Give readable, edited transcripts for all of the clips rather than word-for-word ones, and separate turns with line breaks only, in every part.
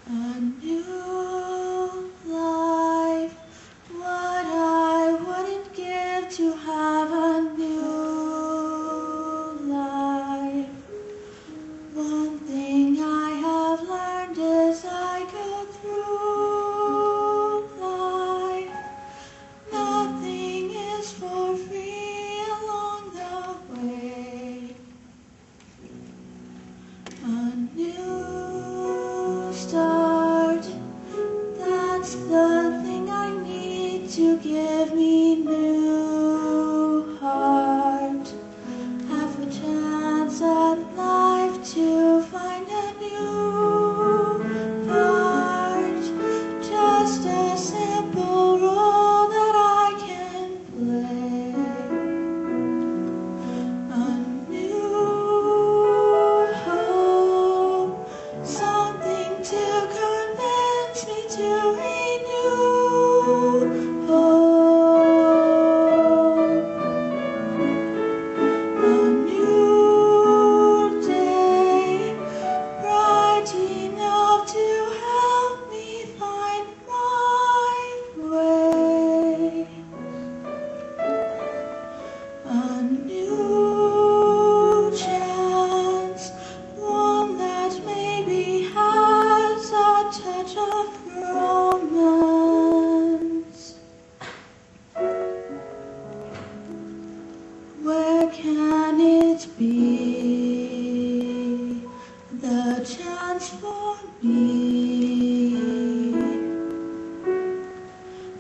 A new life, what I wouldn't give to have a new life. One thing I have learned as I go through life, nothing is for free along the way. A new start, that's the thing I need to give me new heart. Have a chance at life to find a new part. Just a simple role that I can play. A new hope, something to convince me to renew hope. A new day, bright enough to help me find my way. A new chance, one that maybe has a touch of romance. Where can it be, the chance for me?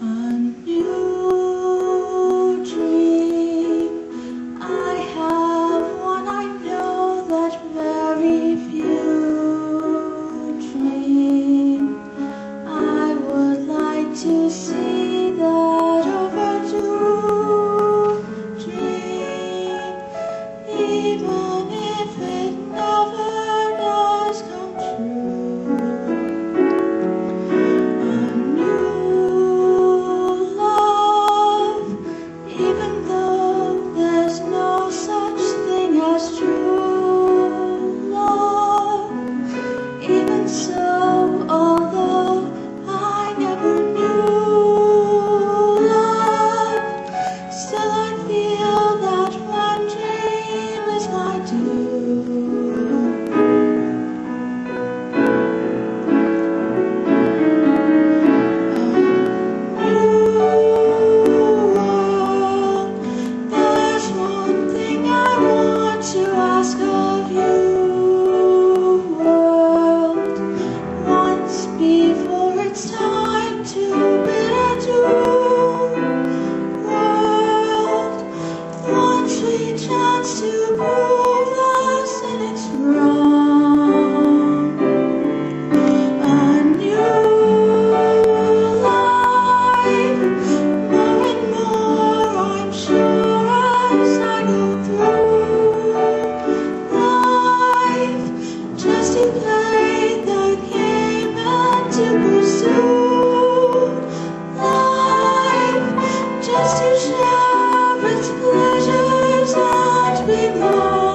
A new dream, I have one I know that very few dream. I would like to see that overdue dream, even if it never does come true. A new love, even though there's no such thing as true love. Even so, although I never knew love, still I feel that one dream is my due. A new world, there's one thing I want to ask of you, world, once before it's time to bid adieu. World, one sweet chance to prove us and it's wrong. A new life, more and more I'm sure as I go through life, just to play the game and to pursue life, just to share its pleasures and be loved.